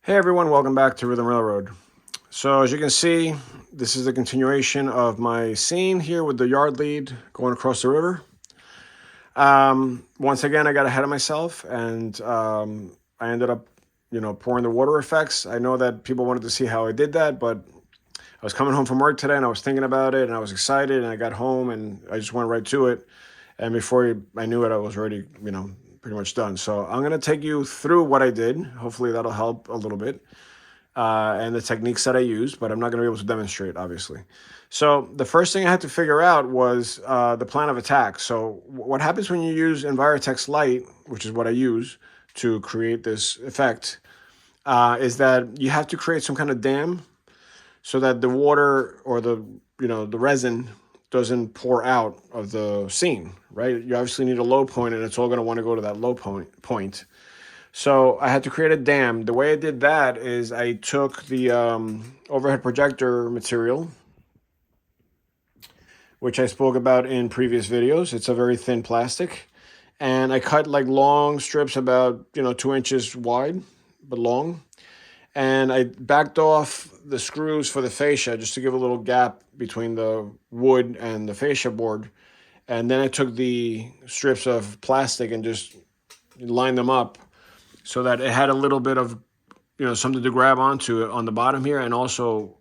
Hey everyone, welcome back to Rhythm Railroad. So as you can see, this is the continuation of my scene here with the yard lead going across the river. Once again, I got ahead of myself and I ended up, pouring the water effects. I know that people wanted to see how I did that, but I was coming home from work today and I was thinking about it and I was excited and I got home and I just went right to it. And before I knew it, I was already, pretty much done. So I'm going to take you through what I did. Hopefully that'll help a little bit and the techniques that I used, but I'm not going to be able to demonstrate, obviously. So the first thing I had to figure out was the plan of attack. So what happens when you use Envirotex Lite, which is what I use to create this effect, is that you have to create some kind of dam so that the water or the resin doesn't pour out of the scene, right? You obviously need a low point, and it's all going to want to go to that low point. So I had to create a dam. The way I did that is I took the overhead projector material, which I spoke about in previous videos. It's a very thin plastic. And I cut like long strips about, 2 inches wide, but long. And I backed off the screws for the fascia just to give a little gap between the wood and the fascia board. And then I took the strips of plastic and just lined them up so that it had a little bit of something to grab onto on the bottom here, and also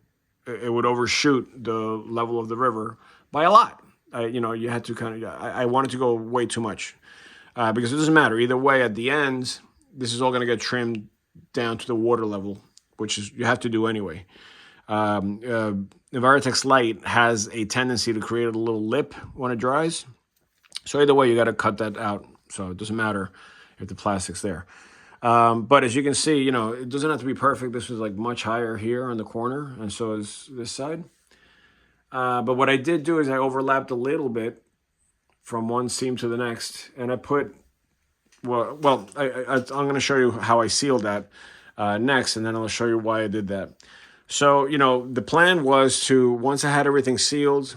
it would overshoot the level of the river by a lot. You had to kind of. I wanted to go way too much because it doesn't matter either way. At the end, this is all going to get trimmed down to the water level, which is you have to do anyway. Envirotex Lite has a tendency to create a little lip when it dries, so either way, you got to cut that out. So it doesn't matter if the plastic's there. But as you can see, it doesn't have to be perfect. This was like much higher here on the corner, and so is this side. But what I did do is I overlapped a little bit from one seam to the next, and I put, I'm going to show you how I sealed that next, and then I'll show you why I did that. So, the plan was to, once I had everything sealed,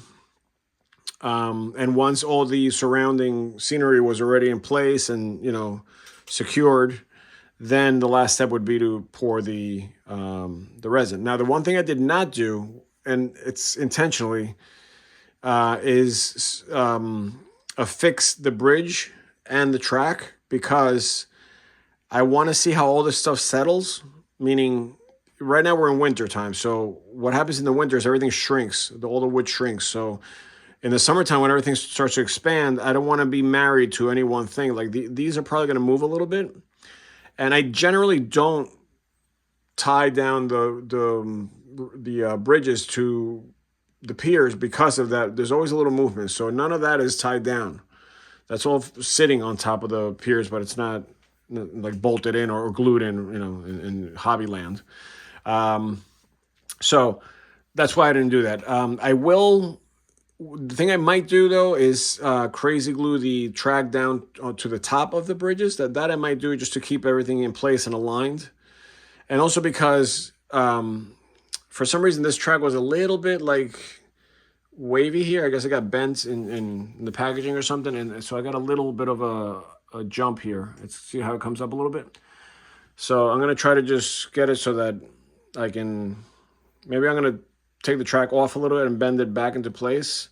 and once all the surrounding scenery was already in place and, secured, then the last step would be to pour the resin. Now, the one thing I did not do, and it's intentionally, is affix the bridge and the track, because I want to see how all this stuff settles. Meaning, right now we're in winter time, so what happens in the winter is everything shrinks. All the wood shrinks. So in the summertime, when everything starts to expand, I don't want to be married to any one thing. Like these are probably going to move a little bit. And I generally don't tie down the bridges to the piers because of that. There's always a little movement, so none of that is tied down. That's all sitting on top of the piers, but it's not like bolted in or glued in, in Hobbyland. So that's why I didn't do that. I will. The thing I might do though is crazy glue the track down to the top of the bridges. That I might do just to keep everything in place and aligned, and also because for some reason this track was a little bit like wavy here. I guess it got bent in the packaging or something, and so I got a little bit of a jump here. Let's see how it comes up a little bit. So I'm gonna try to just get it so that I can. Maybe I'm gonna take the track off a little bit and bend it back into place,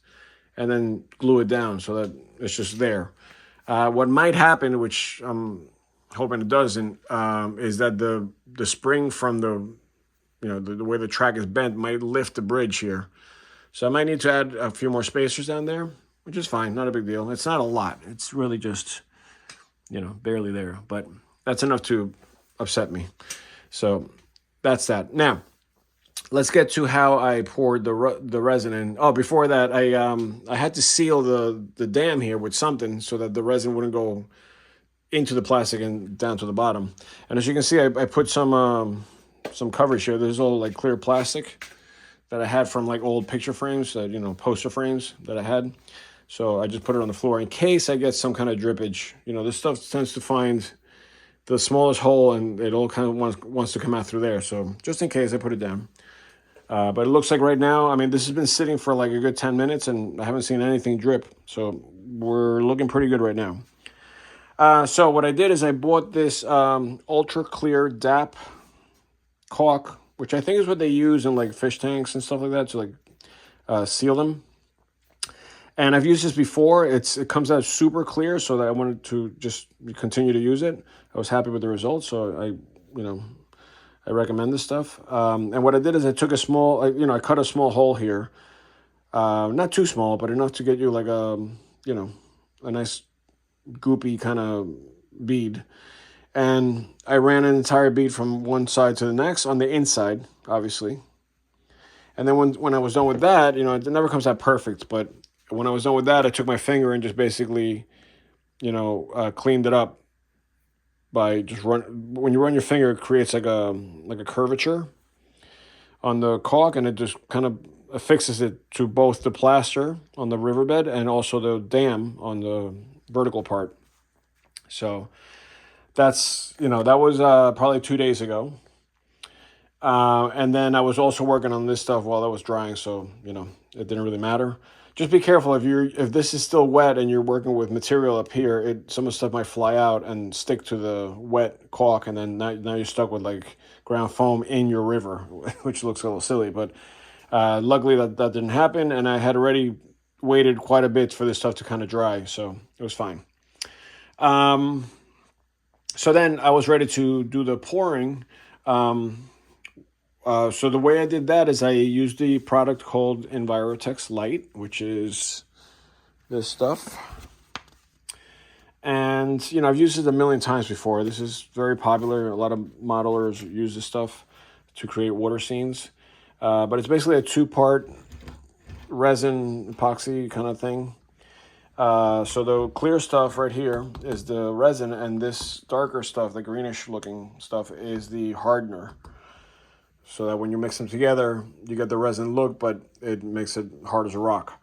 and then glue it down so that it's just there. What might happen, which I'm hoping it doesn't, is that the spring from the way the track is bent might lift the bridge here. So I might need to add a few more spacers down there, which is fine, not a big deal. It's not a lot. It's really just, barely there, but that's enough to upset me. So that's that. Now, let's get to how I poured the resin in. Oh, before that, I had to seal the dam here with something so that the resin wouldn't go into the plastic and down to the bottom. And as you can see, I put some coverage here. There's all like clear plastic that I had from like old picture frames, poster frames that I had. So I just put it on the floor in case I get some kind of drippage. This stuff tends to find the smallest hole and it all kind of wants to come out through there. So just in case, I put it down. But it looks like right now, I mean, this has been sitting for like a good 10 minutes and I haven't seen anything drip. So we're looking pretty good right now. So what I did is I bought this ultra clear DAP caulk, which I think is what they use in like fish tanks and stuff like that to like seal them. And I've used this before. It comes out super clear, so that I wanted to just continue to use it. I was happy with the results, so I recommend this stuff. And what I did is I took a small, I cut a small hole here, not too small, but enough to get you like a nice goopy kind of bead. And I ran an entire bead from one side to the next on the inside, obviously. And then when I was done with that, it never comes out perfect, but when I was done with that, I took my finger and just basically, cleaned it up by just when you run your finger, it creates like a curvature on the caulk, and it just kind of affixes it to both the plaster on the riverbed and also the dam on the vertical part. So that's, that was probably 2 days ago. And then I was also working on this stuff while that was drying, so, it didn't really matter. Just be careful if this is still wet and you're working with material up here, some of the stuff might fly out and stick to the wet caulk, and then now you're stuck with like ground foam in your river, which looks a little silly. But luckily that didn't happen, and I had already waited quite a bit for this stuff to kind of dry, so it was fine. So then I was ready to do the pouring. So the way I did that is I used the product called Envirotex Light, which is this stuff. And, I've used it a million times before. This is very popular. A lot of modelers use this stuff to create water scenes. But it's basically a 2-part resin epoxy kind of thing. So the clear stuff right here is the resin, and this darker stuff, the greenish looking stuff, is the hardener. So that when you mix them together, you get the resin look, but it makes it hard as a rock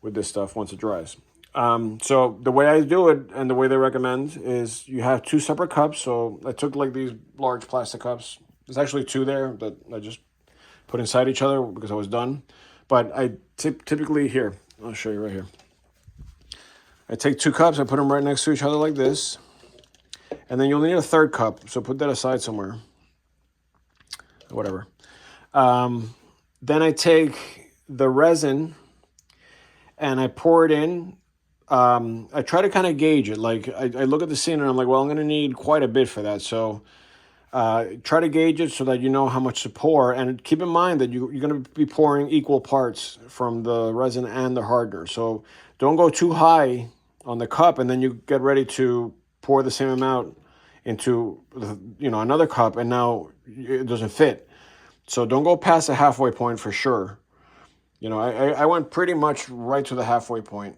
with this stuff once it dries. So the way I do it and the way they recommend is you have 2 separate cups. So I took like these large plastic cups. There's actually 2 there that I just put inside each other because I was done. But I typically, here, I'll show you right here. I take 2 cups, I put them right next to each other like this. And then you'll need a 3rd cup, so put that aside somewhere. Whatever. Then I take the resin and I pour it in. I try to kind of gauge it. Like I look at the scene and I'm like, well, I'm going to need quite a bit for that. So try to gauge it so that you know how much to pour. And keep in mind that you're going to be pouring equal parts from the resin and the hardener. So don't go too high on the cup and then you get ready to pour the same amount into another cup, and now it doesn't fit. So don't go past the halfway point for sure. I went pretty much right to the halfway point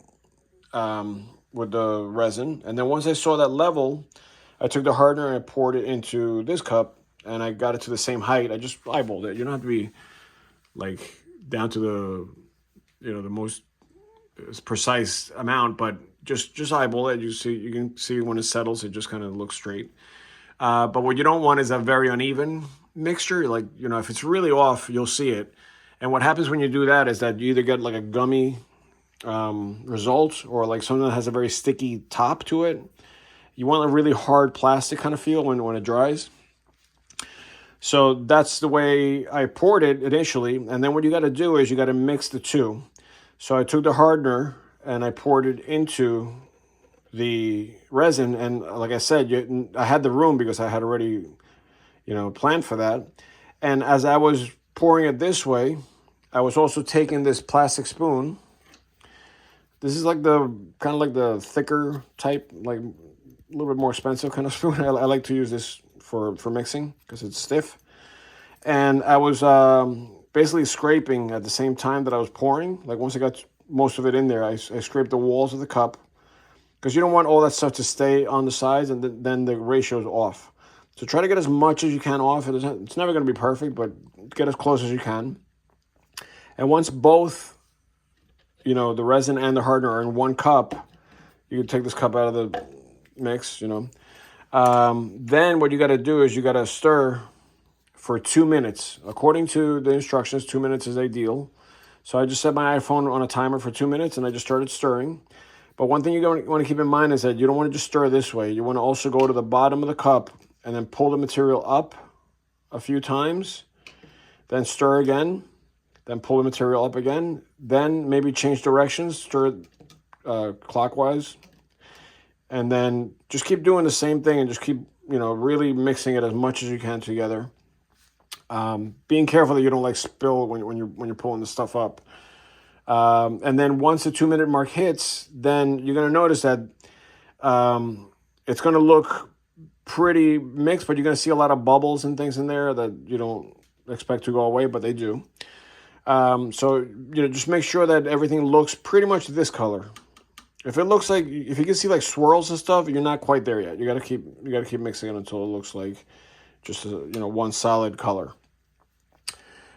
with the resin, and then once I saw that level, I took the hardener and I poured it into this cup, and I got it to the same height. I just eyeballed it. You don't have to be like down to the the most precise amount, but just eyeball it. You can see when it settles, it just kind of looks straight. But what you don't want is a very uneven mixture. Like, if it's really off, you'll see it. And what happens when you do that is that you either get like a gummy result or like something that has a very sticky top to it. You want a really hard plastic kind of feel when it dries. So that's the way I poured it initially. And then what you got to do is you got to mix the two. So I took the hardener and I poured it into the resin. And like I said, I had the room because I had already, planned for that. And as I was pouring it this way, I was also taking this plastic spoon. This is like kind of like the thicker type, like a little bit more expensive kind of spoon. I like to use this for mixing because it's stiff. And I was basically scraping at the same time that I was pouring. Like once I got most of it in there, I scraped the walls of the cup because you don't want all that stuff to stay on the sides and then the ratio is off. So try to get as much as you can off. It's never going to be perfect, but get as close as you can. And once both, the resin and the hardener are in one cup, you can take this cup out of the mix, Then what you got to do is you got to stir for 2 minutes. According to the instructions, 2 minutes is ideal. So I just set my iPhone on a timer for 2 minutes and I just started stirring. But one thing you want to keep in mind is that you don't want to just stir this way. You want to also go to the bottom of the cup and then pull the material up a few times, then stir again, then pull the material up again, then maybe change directions, stir it clockwise, and then just keep doing the same thing and just keep, really mixing it as much as you can together. Being careful that you don't like spill when you're pulling the stuff up. And then once the 2-minute mark hits, then you're going to notice that it's going to look pretty mixed, but you're going to see a lot of bubbles and things in there that you don't expect to go away, but they do. So, just make sure that everything looks pretty much this color. If you can see like swirls and stuff, you're not quite there yet. You got to keep mixing it until it looks like just one solid color.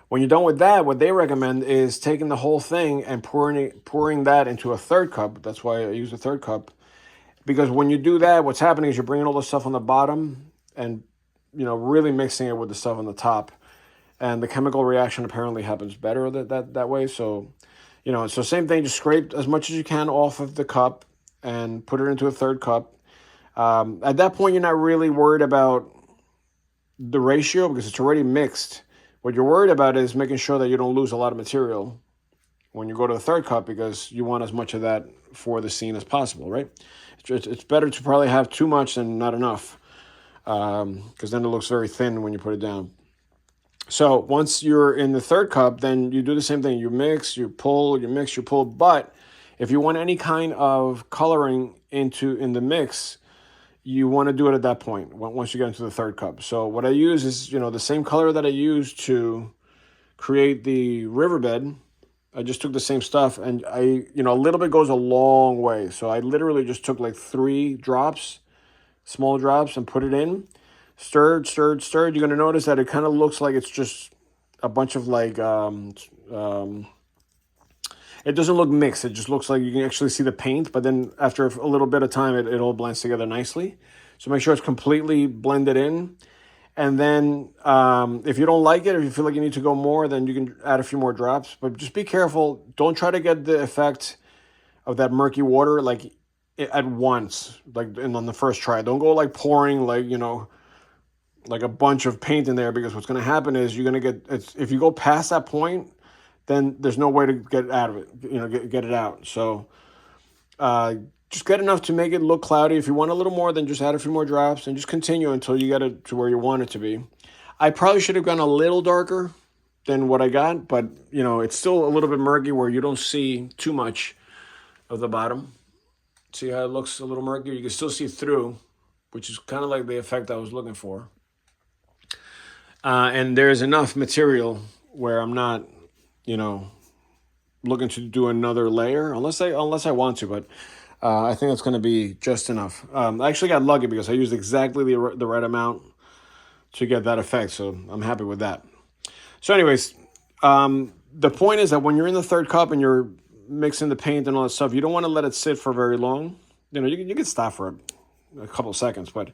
When you're done with that, what they recommend is taking the whole thing and pouring that into a third cup. That's why I use a third cup, because when you do that, what's happening is you're bringing all the stuff on the bottom and really mixing it with the stuff on the top, and the chemical reaction apparently happens better that way. So, so same thing. Just scrape as much as you can off of the cup and put it into a third cup. At that point, you're not really worried about the ratio because it's already mixed. What you're worried about is making sure that you don't lose a lot of material when you go to the third cup, because you want as much of that for the scene as possible, right? It's better to probably have too much than not enough, because then it looks very thin when you put it down. So once you're in the third cup, then you do the same thing. You mix, you pull, you mix, you pull. But if you want any kind of coloring in the mix, you want to do it at that point, once you get into the third cup. So what I use is, the same color that I used to create the riverbed. I just took the same stuff, and a little bit goes a long way. So I literally just took like 3 drops, small drops, and put it in. Stirred. You're going to notice that it kind of looks like it's just a bunch of like, it doesn't look mixed. It just looks like you can actually see the paint, but then after a little bit of time, it all blends together nicely. So make sure it's completely blended in. And then if you don't like it, or if you feel like you need to go more, then you can add a few more drops. But just be careful. Don't try to get the effect of that murky water like at once, like on the first try. Don't go like pouring like a bunch of paint in there, because what's going to happen is you're going to get, if you go past that point, then there's no way to get out of it, get it out. So just get enough to make it look cloudy. If you want a little more, then just add a few more drops and just continue until you get it to where you want it to be. I probably should have gone a little darker than what I got, but it's still a little bit murky where you don't see too much of the bottom. See how it looks a little murky? You can still see through, which is kind of like the effect I was looking for. And there's enough material where I'm not looking to do another layer unless I want to, but I think it's going to be just enough. I actually got lucky because I used exactly the right amount to get that effect, so I'm happy with that. So anyways, the point is that when you're in the third cup and you're mixing the paint and all that stuff, you don't want to let it sit for very long. You can stop for a couple of seconds, but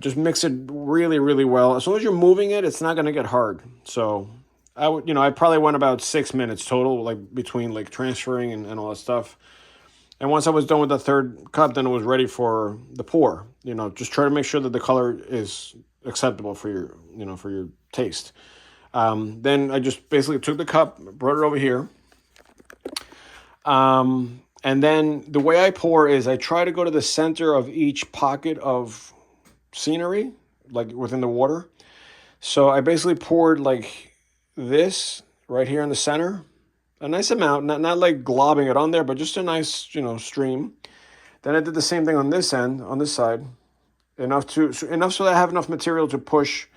just mix it really, really well. As long as you're moving it, it's not going to get hard. So I probably went about 6 minutes total, like between like transferring and all that stuff. And once I was done with the third cup, then it was ready for the pour. Just try to make sure that the color is acceptable for your taste. Then I just basically took the cup, brought it over here. And then the way I pour is I try to go to the center of each pocket of scenery, like within the water. So I basically poured like this right here in the center, a nice amount, not like globbing it on there, but just a nice, stream. Then I did the same thing on this end, on this side, enough so that I have enough material to push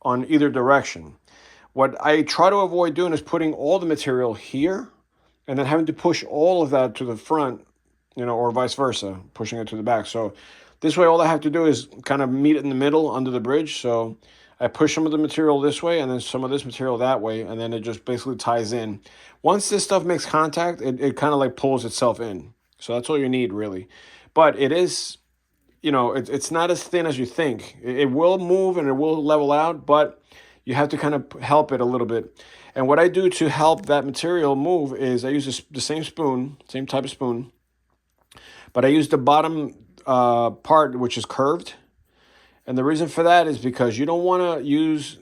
on either direction. What I try to avoid doing is putting all the material here and then having to push all of that to the front, or vice versa, pushing it to the back. So this way, all I have to do is kind of meet it in the middle under the bridge. So I push some of the material this way and then some of this material that way, and then it just basically ties in. Once this stuff makes contact, it kind of like pulls itself in. So that's all you need, really. But it is, it's not as thin as you think. It will move and it will level out, but you have to kind of help it a little bit. And what I do to help that material move is I use the same spoon, same type of spoon, but I use the bottom part, which is curved. And the reason for that is because you don't want to use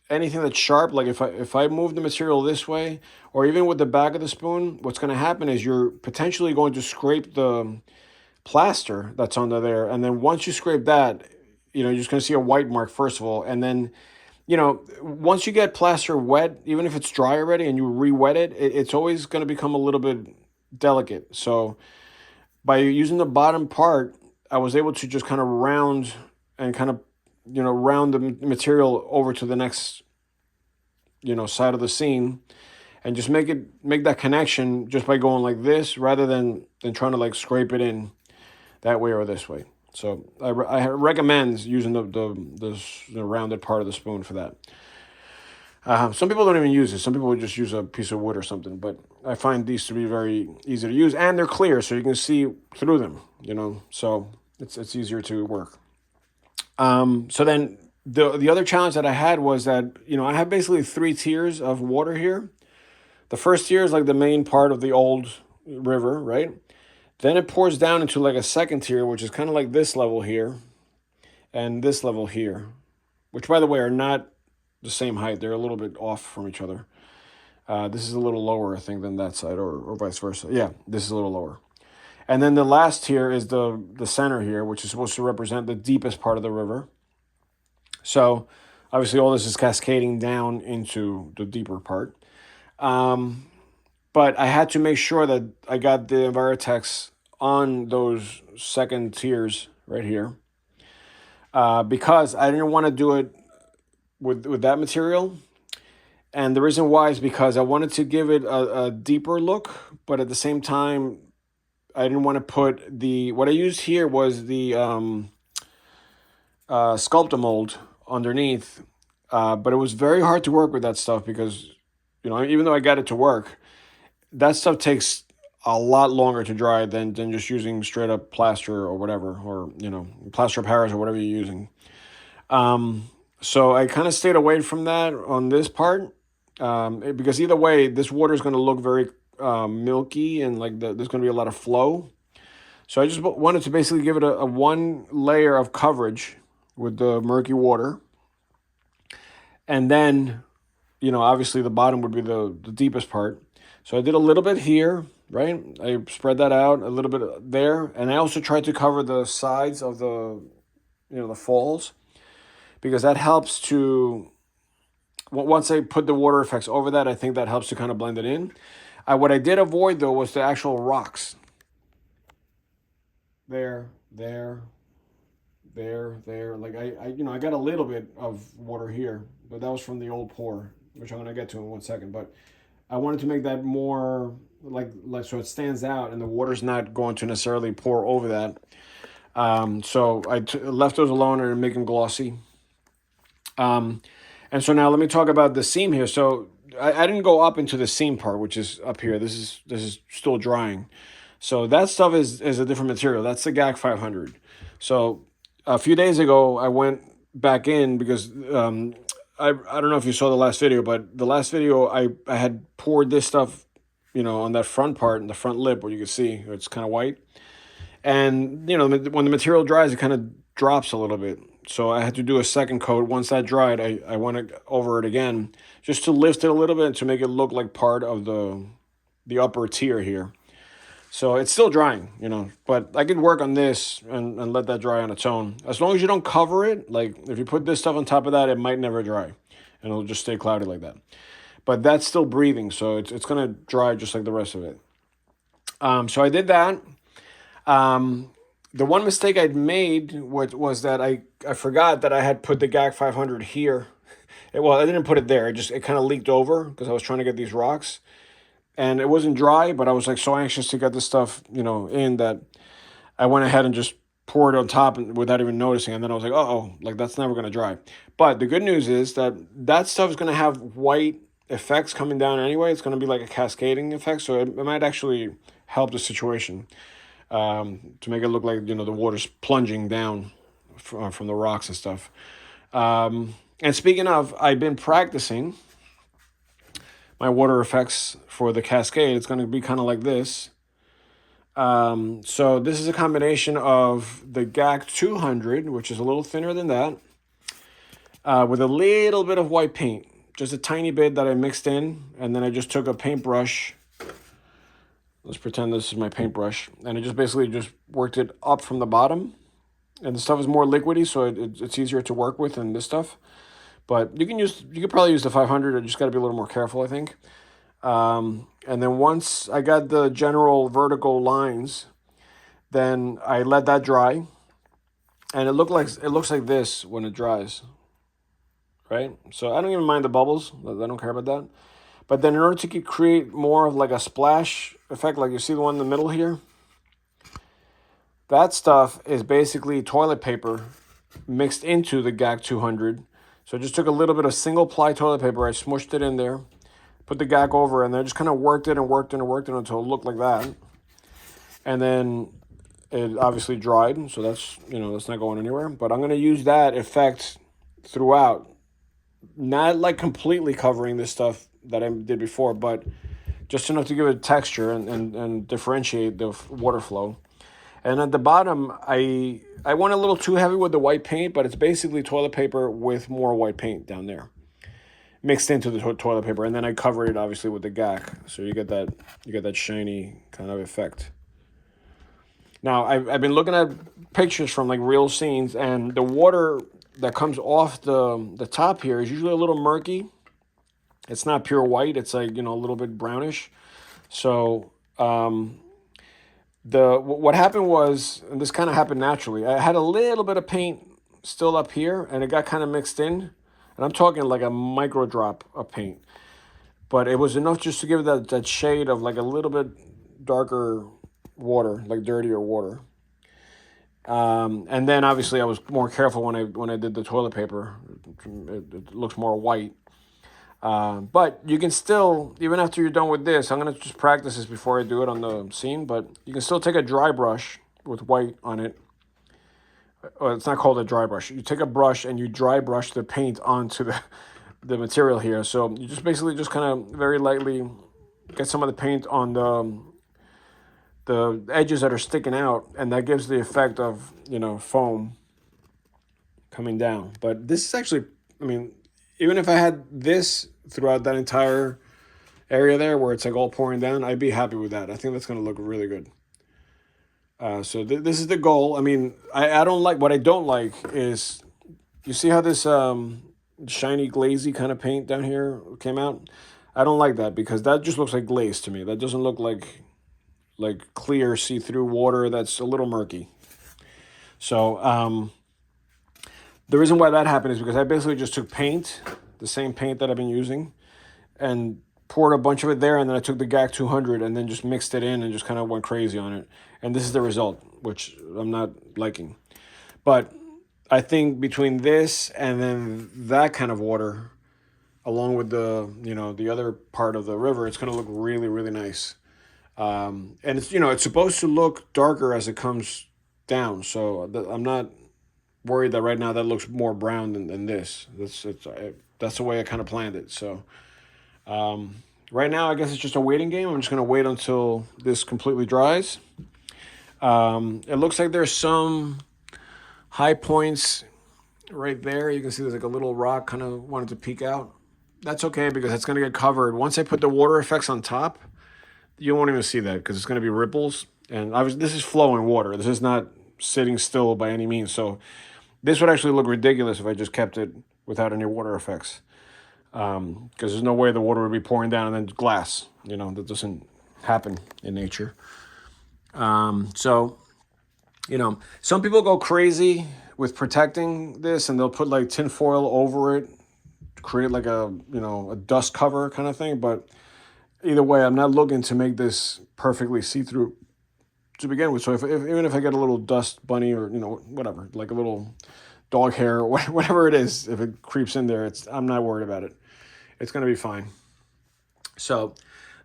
anything that's sharp. Like if I move the material this way, or even with the back of the spoon, what's going to happen is you're potentially going to scrape the plaster that's under there. And then once you scrape that, you're just going to see a white mark, first of all. And then, once you get plaster wet, even if it's dry already and you re-wet it's always going to become a little bit delicate. So by using the bottom part, I was able to just kind of round and kind of, round the material over to the next, side of the seam, and just make that connection just by going like this, rather than trying to like scrape it in that way or this way. So I recommend using the rounded part of the spoon for that. Some people don't even use it. Some people would just use a piece of wood or something. But I find these to be very easy to use, and they're clear, so you can see through them. So it's easier to work. So then the other challenge that I had was that I have basically three tiers of water here. The first tier is like the main part of the old river, right? Then it pours down into like a second tier, which is kind of like this level here and this level here, which, by the way, are not the same height. They're a little bit off from each other. This is a little lower, I think, than that side, or vice versa. Yeah, this is a little lower. And then the last tier is the center here, which is supposed to represent the deepest part of the river. So obviously all this is cascading down into the deeper part. But I had to make sure that I got the Envirotex on those second tiers right here, because I didn't want to do it with that material. And the reason why is because I wanted to give it a deeper look, but at the same time, I didn't want to put what I used here was the Sculptamold underneath, but it was very hard to work with that stuff because, even though I got it to work, that stuff takes a lot longer to dry than just using straight up plaster or whatever, or, plaster of Paris or whatever you're using. So I kind of stayed away from that on this part, because either way, this water is going to look very milky, and like there's going to be a lot of flow. So I just wanted to basically give it a one layer of coverage with the murky water. And then, obviously the bottom would be the deepest part. So I did a little bit here, right? I spread that out a little bit there. And I also tried to cover the sides of the falls, because that helps to, once I put the water effects over that, I think that helps to kind of blend it in. What I did avoid, though, was the actual rocks. There. Like I got a little bit of water here, but that was from the old pour, which I'm gonna get to in 1 second. But I wanted to make that more like so it stands out, and the water's not going to necessarily pour over that. So I left those alone and make them glossy. And so now let me talk about the seam here. So I didn't go up into the seam part, which is up here. This is still drying. So that stuff is a different material. That's the GAC 500. So a few days ago, I went back in because I don't know if you saw the last video, but the last video I had poured this stuff, on that front part and the front lip where you can see it's kind of white. And, when the material dries, it kind of drops a little bit. So I had to do a second coat. Once that dried, I went over it again just to lift it a little bit to make it look like part of the upper tier here. So it's still drying, but I could work on this and let that dry on its own. As long as you don't cover it, like if you put this stuff on top of that, it might never dry and it'll just stay cloudy like that. But that's still breathing, so it's going to dry just like the rest of it. So I did that. The one mistake I'd made was that I forgot that I had put the GAC 500 here. Well, I didn't put it there. It kind of leaked over because I was trying to get these rocks. And it wasn't dry, but I was like so anxious to get this stuff, in, that I went ahead and just poured it on top without even noticing. And then I was like, oh, like that's never going to dry. But the good news is that stuff is going to have white effects coming down anyway. It's going to be like a cascading effect. So it might actually help the situation, to make it look like, the water's plunging down from the rocks and stuff. And speaking of, I've been practicing my water effects for the cascade. It's going to be kind of like this. So this is a combination of the GAC 200, which is a little thinner than that, with a little bit of white paint, just a tiny bit that I mixed in, and then I just took a paintbrush. Let's pretend this is my paintbrush, and I just basically just worked it up from the bottom. And the stuff is more liquidy, so it's easier to work with than this stuff. But you could probably use the 500. I just got to be a little more careful, I think. And then once I got the general vertical lines, then I let that dry, and it looks like this when it dries, right? So I don't even mind the bubbles. I don't care about that. But then in order to create more of like a splash effect, like you see the one in the middle here, that stuff is basically toilet paper mixed into the GAC 200. So I just took a little bit of single ply toilet paper, I smushed it in there, put the GAC over, and then I just kind of worked it and worked it and worked it until it looked like that. And then it obviously dried, so that's not going anywhere. But I'm going to use that effect throughout, not like completely covering this stuff that I did before, but just enough to give it texture and differentiate the water flow. And at the bottom, I went a little too heavy with the white paint, but it's basically toilet paper with more white paint down there, mixed into the toilet paper, and then I covered it obviously with the GAC, so you get that shiny kind of effect. Now I've been looking at pictures from like real scenes, and the water that comes off the top here is usually a little murky. It's not pure white. It's like a little bit brownish. So what happened was, and this kind of happened naturally, I had a little bit of paint still up here, and it got kind of mixed in. And I'm talking like a micro drop of paint. But it was enough just to give it that shade of like a little bit darker water, like dirtier water. And then obviously I was more careful when I did the toilet paper. It looks more white. But you can still, even after you're done with this, I'm going to just practice this before I do it on the scene, but you can still take a dry brush with white on it. Well, it's not called a dry brush. You take a brush and you dry brush the paint onto the material here. So you just basically just kind of very lightly get some of the paint on the edges that are sticking out, and that gives the effect of, foam coming down. But this is actually, even if I had this throughout that entire area there where it's like all pouring down, I'd be happy with that. I think that's going to look really good. So this is the goal. I don't like, what I don't like is, you see how this shiny glazy kind of paint down here came out? I don't like that, because that just looks like glaze to me. That doesn't look like clear see-through water. That's a little murky. So the reason why that happened is because I basically just took paint, the same paint that I've been using, and poured a bunch of it there, and then I took the GAC 200 and then just mixed it in and just kind of went crazy on it. And this is the result, which I'm not liking. But I think between this and then that kind of water, along with the other part of the river, it's going to look really, really nice. And it's supposed to look darker as it comes down. So I'm not worried that right now that looks more brown than this. That's the way I kind of planned it. So right now, I guess it's just a waiting game. I'm just going to wait until this completely dries. It looks like there's some high points right there. You can see there's like a little rock kind of wanted to peek out. That's okay, because it's going to get covered. Once I put the water effects on top, you won't even see that, because it's going to be ripples. And this is flowing water. This is not sitting still by any means. So this would actually look ridiculous if I just kept it without any water effects. Because there's no way the water would be pouring down and then glass. That doesn't happen in nature. So, some people go crazy with protecting this, and they'll put like tin foil over it, create like a dust cover kind of thing. But either way, I'm not looking to make this perfectly see-through to begin with. So even if I get a little dust bunny or whatever, like a little dog hair or whatever it is, if it creeps in there, I'm not worried about it. It's going to be fine. So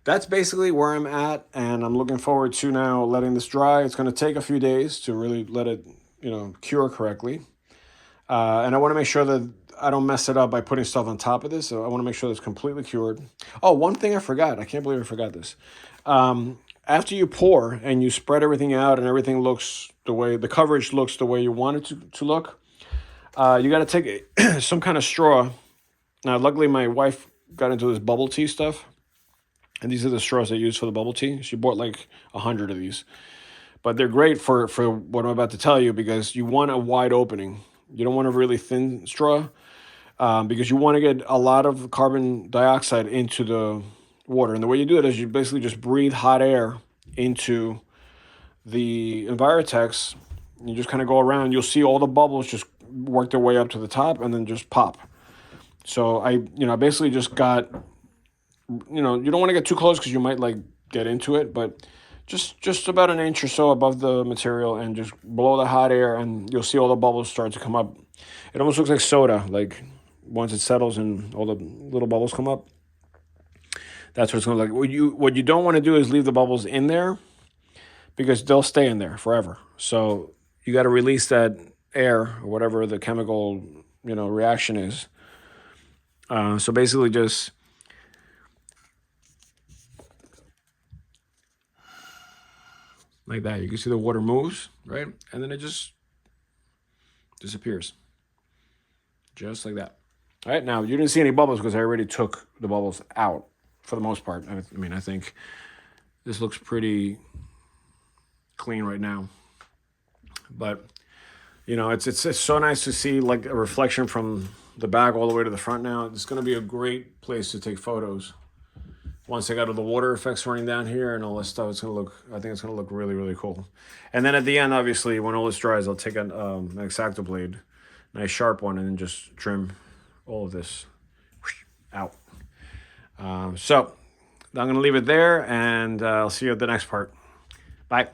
that's basically where I'm at, and I'm looking forward to now letting this dry. It's going to take a few days to really let it cure correctly, and I want to make sure that I don't mess it up by putting stuff on top of this. So I want to make sure it's completely cured. Oh, one thing I forgot. I can't believe I forgot this. after you pour and you spread everything out and everything looks the way the coverage looks the way you want it to look, you got to take some kind of straw. Now, luckily, my wife got into this bubble tea stuff, and these are the straws they use for the bubble tea. She bought like 100 of these, but they're great for what I'm about to tell you because you want a wide opening. You don't want a really thin straw because you want to get a lot of carbon dioxide into the water. And the way you do it is you basically just breathe hot air into the Envirotex. You just kind of go around. You'll see all the bubbles just work their way up to the top and then just pop. So I basically just got, you don't want to get too close because you might like get into it, but just about an inch or so above the material and just blow the hot air and you'll see all the bubbles start to come up. It almost looks like soda, like once it settles and all the little bubbles come up. That's what it's going to look like. What you don't want to do is leave the bubbles in there because they'll stay in there forever. So you got to release that air or whatever the chemical, reaction is. So basically just like that. You can see the water moves, right? And then it just disappears. Just like that. All right, now you didn't see any bubbles because I already took the bubbles out for the most part. I mean, I think this looks pretty clean right now. But, it's so nice to see like a reflection from the back all the way to the front now. It's going to be a great place to take photos. Once I got all the water effects running down here and all this stuff, I think it's going to look really, really cool. And then at the end, obviously, when all this dries, I'll take an X-Acto blade, nice sharp one, and then just trim all of this out. So I'm going to leave it there, and I'll see you at the next part. Bye.